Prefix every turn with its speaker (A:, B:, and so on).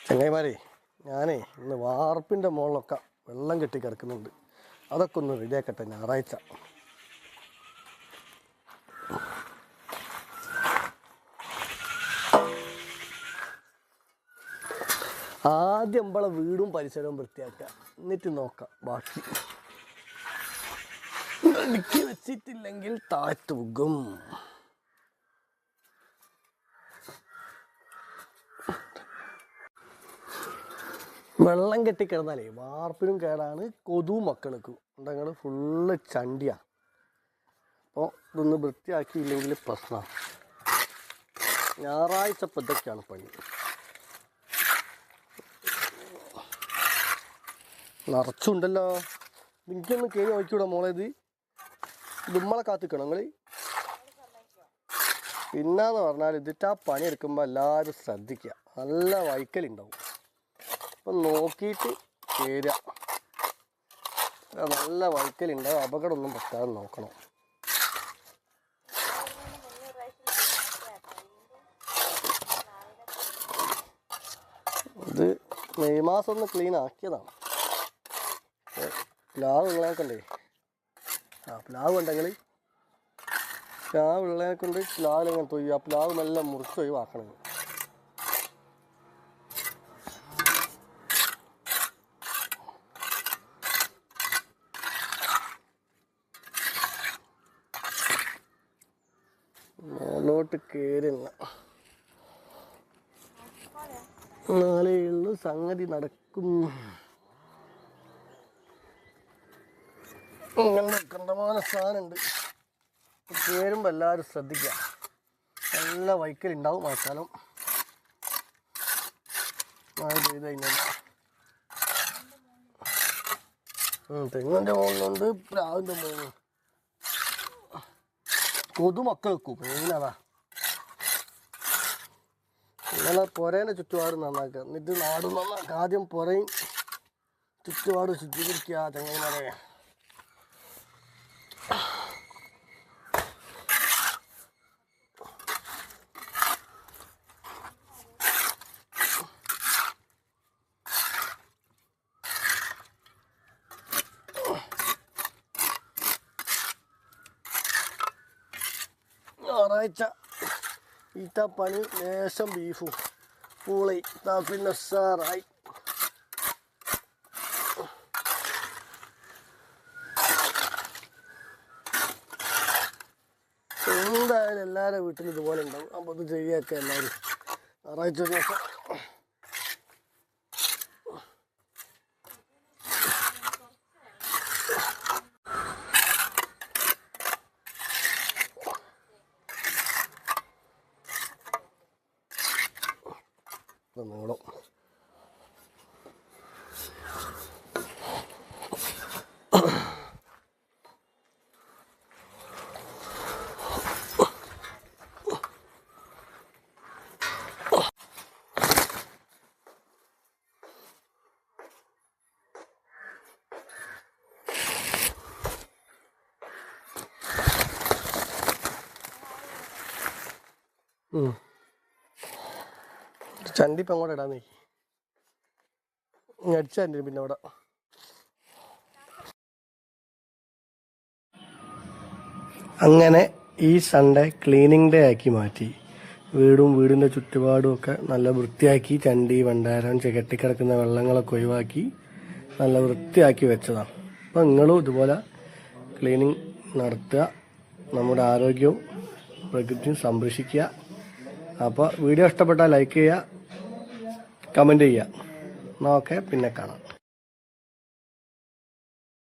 A: ചങ്ങായിമാരെ, ഞാനേ ഇന്ന് വാർപ്പിൻ്റെ മുകളിലൊക്കെ വെള്ളം കെട്ടി കിടക്കുന്നുണ്ട്. അതൊക്കെ ഒന്ന് റെഡിയാക്കട്ടെ. ഞായറാഴ്ച ആദ്യം നമ്മളെ വീടും പരിസരവും വൃത്തിയാക്കുക, എന്നിട്ട് നോക്കാം ബാക്കി. അടുക്കി വെച്ചിട്ടില്ലെങ്കിൽ താഴ്ത്തുകും. വെള്ളം കെട്ടിക്കിടന്നാലേ വാർപ്പിനും കേടാണ്, കൊതുവും മക്കൾക്കും ഉണ്ടെങ്കിൽ ഫുള്ള് ചണ്ടിയാണ്. അപ്പോൾ ഇതൊന്ന് വൃത്തിയാക്കിയില്ലെങ്കിൽ പ്രശ്നമാണ്. ഞായറാഴ്ച ഇതൊക്കെയാണ് പണി. നിറച്ചുണ്ടല്ലോ. എനിക്കൊന്ന് കയറി നോക്കിക്കൂടാ മോളെ? ഇത് നമ്മളെ കാത്തിക്കണം നിങ്ങൾ. പിന്നെന്ന് പറഞ്ഞാൽ ഇതിട്ട് ആ പണി എടുക്കുമ്പോൾ എല്ലാവരും ശ്രദ്ധിക്കുക, നല്ല വൈക്കലുണ്ടാവും. അപ്പം നോക്കിയിട്ട് കയറുക. നല്ല വൈക്കലുണ്ടാവും, അപകടമൊന്നും പറ്റാതെ നോക്കണം. ഇത് മെയ് മാസം ഒന്ന് ക്ലീൻ ആക്കിയതാണ്. പ്ലാവ് ഉള്ളതിനെക്കൊണ്ടേ, പ്ലാവ് ഉണ്ടെങ്കിൽ പ്ലാവ് ഉള്ളതിനെ കൊണ്ട് പ്ലാവിലെങ്ങനെ തൊയ്യുക, പ്ലാവ് മെല്ലെ മുറിച്ച് ഒഴിവാക്കണം. മേലോട്ട് കയറുന്ന നാലേ ഉള്ളു, സംഗതി നടക്കും. ഇങ്ങനെ കണ്ടമാന സാധനമുണ്ട്. കയറുമ്പോൾ എല്ലാവരും ശ്രദ്ധിക്കുക, നല്ല വൈക്കലുണ്ടാവും. മഴക്കാലം മഴ പെയ്ത് കഴിഞ്ഞാൽ തെങ്ങിൻ്റെ മുകളിലുണ്ട്, പ്ലാവിൻ്റെ മുകളിൽ കൊതുമൊക്കെ വെക്കും. മെയിനതാ. ഇങ്ങനെ പുരേൻ്റെ ചുറ്റുപാട് നന്നാക്കുക, എന്നിട്ട് നാട് നന്നാക്കുക. ആദ്യം പുറയും ചുറ്റുപാട് ശുദ്ധീകരിക്കുക ചങ്ങന്മാരെ. ഞായറാഴ്ച ഈത്തപ്പണി, ലേശം ബീഫും പൂളി, പിന്നെ സാറായി. എന്തായാലും എല്ലാവരുടെ വീട്ടിലും ഇതുപോലെ ഉണ്ടാവും. അപ്പോൾ ഇത് ചെയ്യൊക്കെ എല്ലാവരും ഞായറാഴ്ച ഒരു ദിവസം. നീളം ചണ്ടി ഇപ്പം അങ്ങോട്ട് ഇടാന്നേ, അടിച്ചാൽ പിന്നെ അവിടെ. അങ്ങനെ ഈ സൺഡേ ക്ലീനിങ് ഡേ ആക്കി മാറ്റി. വീടും വീടിൻ്റെ ചുറ്റുപാടും ഒക്കെ നല്ല വൃത്തിയാക്കി, ചണ്ടി വണ്ടാരം കെട്ടിക്കിടക്കുന്ന വെള്ളങ്ങളൊക്കെ ഒഴിവാക്കി നല്ല വൃത്തിയാക്കി വെച്ചതാണ്. അപ്പം നിങ്ങളും ഇതുപോലെ ക്ലീനിങ് നടത്തുക, നമ്മുടെ ആരോഗ്യവും പ്രകൃതിയും സംരക്ഷിക്കുക. അപ്പോൾ വീഡിയോ ഇഷ്ടപ്പെട്ടാൽ ലൈക്ക് ചെയ്യുക, കമൻറ്റ് ചെയ്യുക. എന്നാൽ ഓക്കെ, പിന്നെ കാണാം.